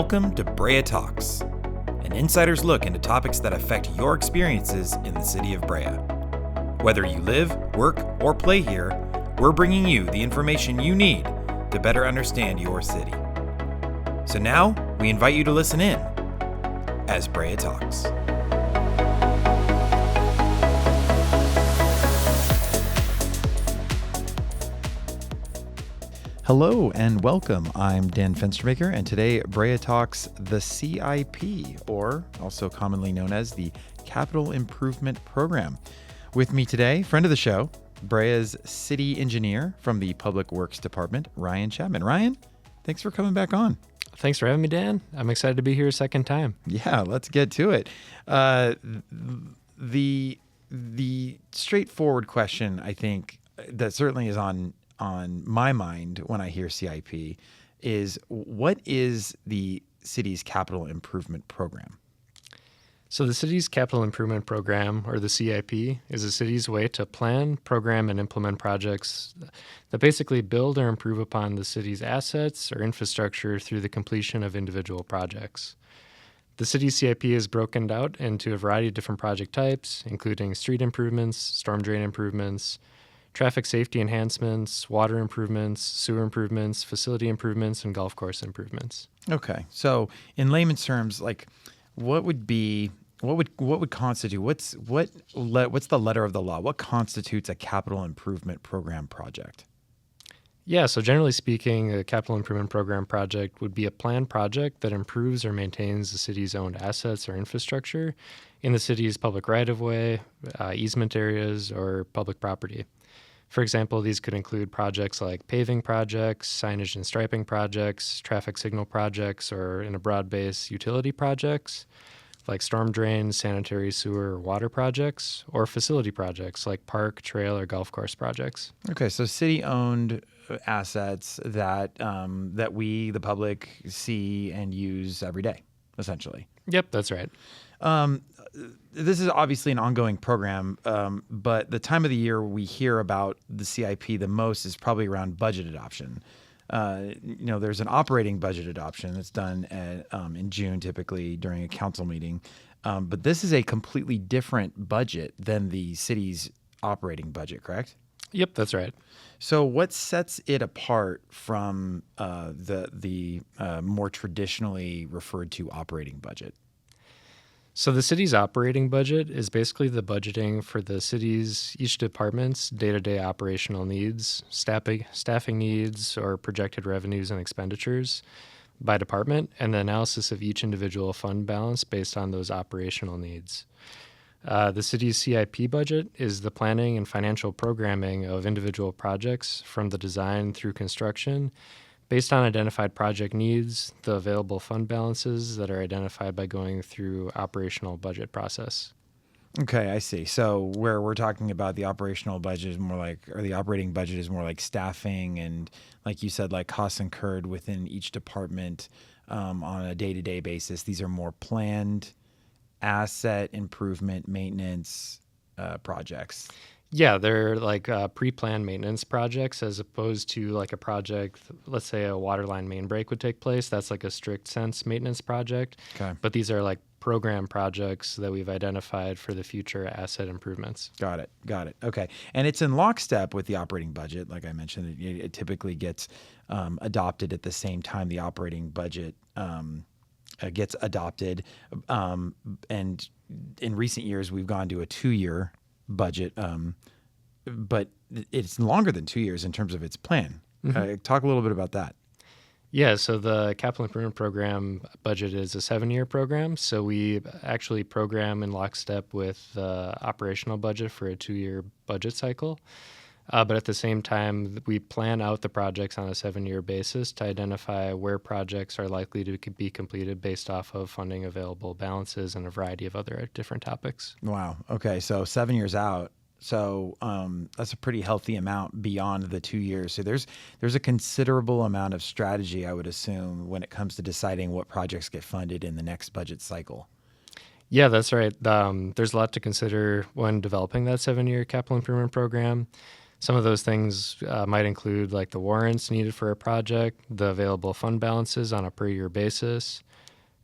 Welcome to Brea Talks, an insider's look into topics that affect your experiences in the city of Brea. Whether you live, work, or play here, we're bringing you the information you need to better understand your city. So now, we invite you to listen in as Brea Talks. Hello and welcome. I'm Dan Fenstermaker, and today Brea Talks the CIP, or also commonly known as the Capital Improvement Program. With me today, friend of the show, Brea's city engineer from the Public Works Department, Ryan Chapman. Ryan, thanks for coming back on. Thanks for having me, Dan. I'm excited to be here a second time. Yeah, let's get to it. The straightforward question, I think, that certainly is on my mind when I hear CIP is, what is the city's capital improvement program? So the city's capital improvement program, or the CIP, is the city's way to plan, program, and implement projects that basically build or improve upon the city's assets or infrastructure through the completion of individual projects. The city's CIP is broken out into a variety of different project types, including street improvements, storm drain improvements, traffic safety enhancements, water improvements, sewer improvements, facility improvements, and golf course improvements. Okay. So in layman's terms, like what would constitute, what's the letter of the law? What constitutes a capital improvement program project? Yeah, so generally speaking, a capital improvement program project would be a planned project that improves or maintains the city's owned assets or infrastructure in the city's public right-of-way, easement areas, or public property. For example, these could include projects like paving projects, signage and striping projects, traffic signal projects, or in a broad base, utility projects like storm drains, sanitary sewer, or water projects, or facility projects like park, trail, or golf course projects. Okay, so city-owned assets that we, the public, see and use every day, essentially. Yep, that's right. This is obviously an ongoing program, but the time of the year we hear about the CIP the most is probably around budget adoption. There's an operating budget adoption that's done in June, typically during a council meeting. But this is a completely different budget than the city's operating budget, correct? Yep, that's right. So what sets it apart from the more traditionally referred to operating budget? So the city's operating budget is basically the budgeting for the city's each department's day-to-day operational needs, staffing needs, or projected revenues and expenditures by department, and the analysis of each individual fund balance based on those operational needs. The city's CIP budget is the planning and financial programming of individual projects from the design through construction, based on identified project needs, the available fund balances that are identified by going through operational budget process. Okay, I see. So where we're talking about the operational budget is more like, or the operating budget is more like staffing and, like you said, like costs incurred within each department on a day-to-day basis. These are more planned asset improvement maintenance projects. Yeah, they're like pre-planned maintenance projects as opposed to like a project, let's say a water line main break would take place. That's like a strict sense maintenance project. Okay. But these are like program projects that we've identified for the future asset improvements. Got it. Okay. And it's in lockstep with the operating budget. Like I mentioned, it typically gets adopted at the same time the operating budget gets adopted. And in recent years, we've gone to a 2-year budget, but it's longer than 2 years in terms of its plan. Mm-hmm. Talk a little bit about that. Yeah, so the capital improvement program budget is a 7-year program. So we actually program in lockstep with the operational budget for a 2-year budget cycle. But at the same time, we plan out the projects on a 7-year basis to identify where projects are likely to be completed based off of funding available balances and a variety of other different topics. Wow. Okay. So 7 years out. So that's a pretty healthy amount beyond the 2 years. So there's a considerable amount of strategy, I would assume, when it comes to deciding what projects get funded in the next budget cycle. Yeah, that's right. There's a lot to consider when developing that 7-year capital improvement program. Some of those things might include like the warrants needed for a project, the available fund balances on a per year basis,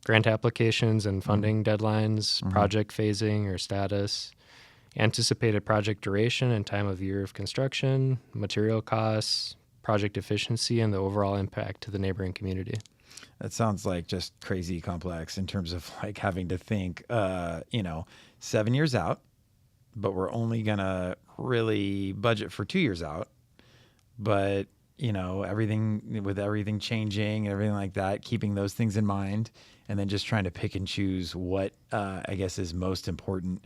grant applications and funding deadlines, project phasing or status, anticipated project duration and time of year of construction, material costs, project efficiency, and the overall impact to the neighboring community. That sounds like just crazy complex in terms of like having to think, 7 years out, but we're only going to really budget for 2 years out. But, everything changing and everything like that, keeping those things in mind, and then just trying to pick and choose what I guess is most important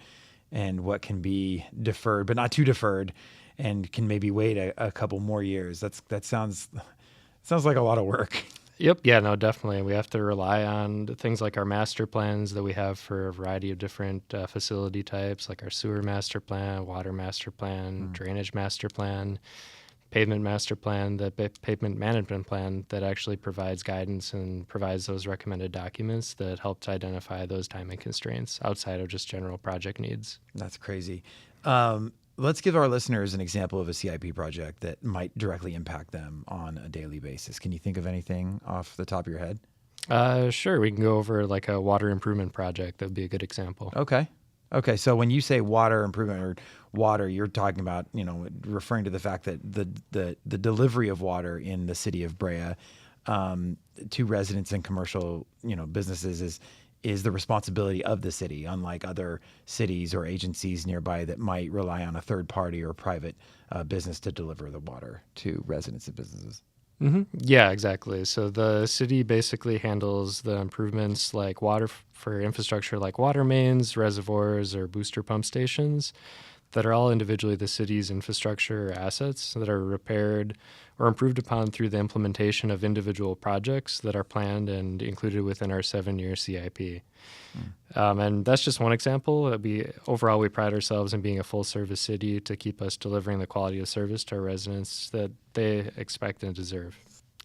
and what can be deferred, but not too deferred, and can maybe wait a couple more years. That sounds like a lot of work. Yep. Yeah, no, definitely. We have to rely on things like our master plans that we have for a variety of different facility types, like our sewer master plan, water master plan, drainage master plan, pavement master plan, the pavement management plan that actually provides guidance and provides those recommended documents that help to identify those timing constraints outside of just general project needs. That's crazy. Let's give our listeners an example of a CIP project that might directly impact them on a daily basis. Can you think of anything off the top of your head? Sure. We can go over like a water improvement project. That would be a good example. Okay. So when you say water improvement or water, you're talking about, referring to the fact that the delivery of water in the city of Brea to residents and commercial, businesses is the responsibility of the city, unlike other cities or agencies nearby that might rely on a third party or private business to deliver the water to residents and businesses. Mm-hmm. Yeah, exactly. So the city basically handles the improvements like water for infrastructure like water mains, reservoirs, or booster pump stations that are all individually the city's infrastructure or assets that are repaired or improved upon through the implementation of individual projects that are planned and included within our 7-year CIP. And that's just one example. Overall, we pride ourselves in being a full-service city to keep us delivering the quality of service to our residents that they expect and deserve.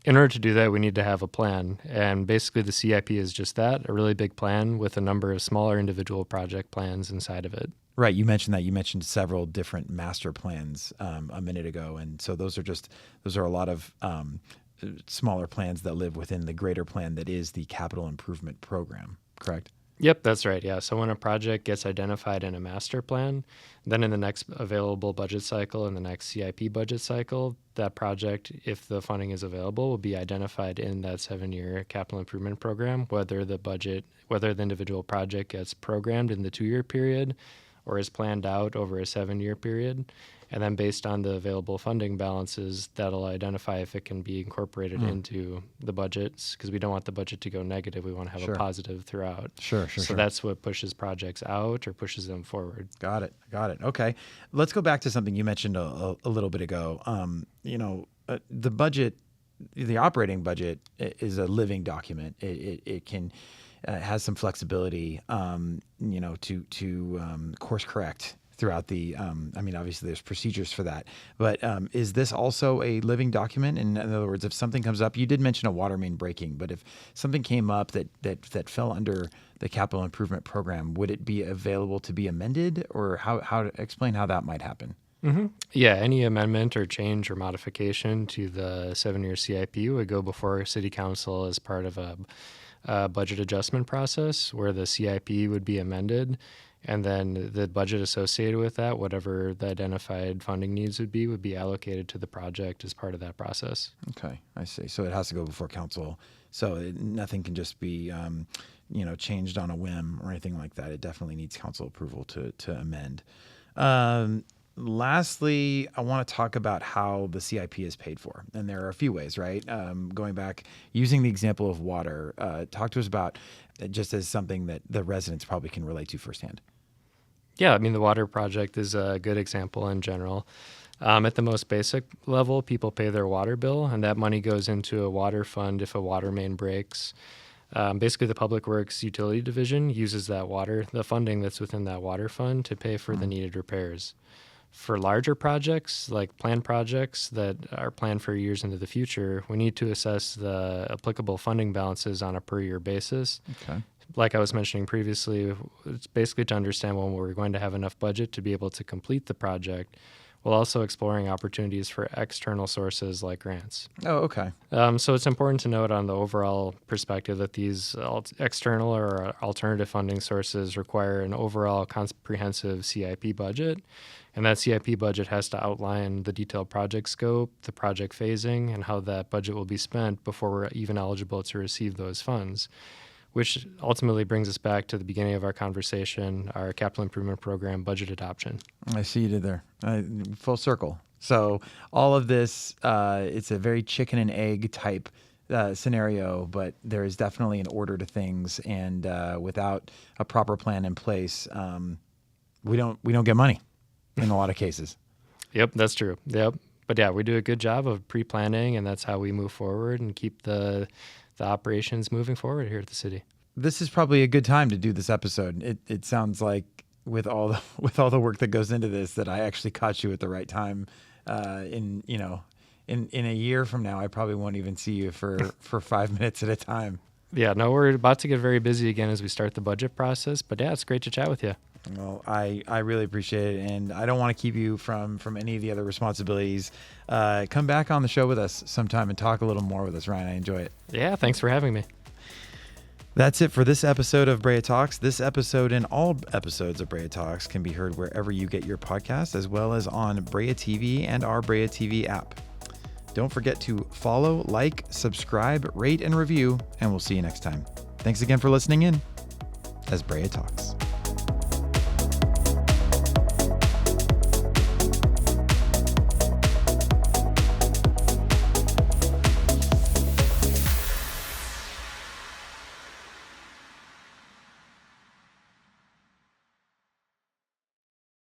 In order to do that, we need to have a plan. And basically, the CIP is just that, a really big plan with a number of smaller individual project plans inside of it. Right. You mentioned that. You mentioned several different master plans a minute ago. And so those are a lot of smaller plans that live within the greater plan that is the capital improvement program, correct? Yep, that's right. Yeah. So when a project gets identified in a master plan, then in the next available budget cycle, in the next CIP budget cycle, that project, if the funding is available, will be identified in that 7-year capital improvement program, whether the individual project gets programmed in the 2-year period or is planned out over a 7-year period. And then based on the available funding balances, that'll identify if it can be incorporated into the budgets, because we don't want the budget to go negative. We want to have a positive throughout. Sure. So that's what pushes projects out or pushes them forward. Got it. Okay. Let's go back to something you mentioned a little bit ago. The budget, the operating budget is a living document. It can has some flexibility, to course correct throughout the, obviously there's procedures for that, but is this also a living document? In other words, if something comes up, you did mention a water main breaking, but if something came up that fell under the capital improvement program, would it be available to be amended, or how to explain how that might happen? Mm-hmm. Yeah, any amendment or change or modification to the 7-year CIP would go before City Council as part of a budget adjustment process where the CIP would be amended, and then the budget associated with that, whatever the identified funding needs would be allocated to the project as part of that process. Okay, I see. So it has to go before council. So nothing can just be, changed on a whim or anything like that. It definitely needs council approval to amend. Lastly, I want to talk about how the CIP is paid for. And there are a few ways, right? Going back, using the example of water, talk to us about just as something that the residents probably can relate to firsthand. Yeah, the water project is a good example in general. At the most basic level, people pay their water bill, and that money goes into a water fund if a water main breaks. Basically, the Public Works Utility Division uses the funding that's within that water fund to pay for the needed repairs. For larger projects, like planned projects that are planned for years into the future, we need to assess the applicable funding balances on a per-year basis. Okay. Like I was mentioning previously, it's basically to understand when we're going to have enough budget to be able to complete the project, while also exploring opportunities for external sources like grants. Oh, okay. So it's important to note on the overall perspective that these external or alternative funding sources require an overall comprehensive CIP budget. And that CIP budget has to outline the detailed project scope, the project phasing, and how that budget will be spent before we're even eligible to receive those funds, which ultimately brings us back to the beginning of our conversation, our capital improvement program budget adoption. I see you did there. Full circle. So all of this, it's a very chicken and egg type scenario, but there is definitely an order to things, and without a proper plan in place, we don't get money in a lot of cases. Yep, that's true. Yep. But yeah, we do a good job of pre-planning, and that's how we move forward and keep the operations moving forward here at the city. This is probably a good time to do this episode. It sounds like with all the work that goes into this, that I actually caught you at the right time. In a year from now, I probably won't even see you for 5 minutes at a time. Yeah, no, we're about to get very busy again as we start the budget process. But yeah, it's great to chat with you. Well, I really appreciate it, and I don't want to keep you from any of the other responsibilities. Come back on the show with us sometime and talk a little more with us, Ryan. I enjoy it. Yeah, thanks for having me. That's it for this episode of Brea Talks. This episode and all episodes of Brea Talks can be heard wherever you get your podcasts, as well as on Brea TV and our Brea TV app. Don't forget to follow, like, subscribe, rate, and review, and we'll see you next time. Thanks again for listening in as Brea Talks.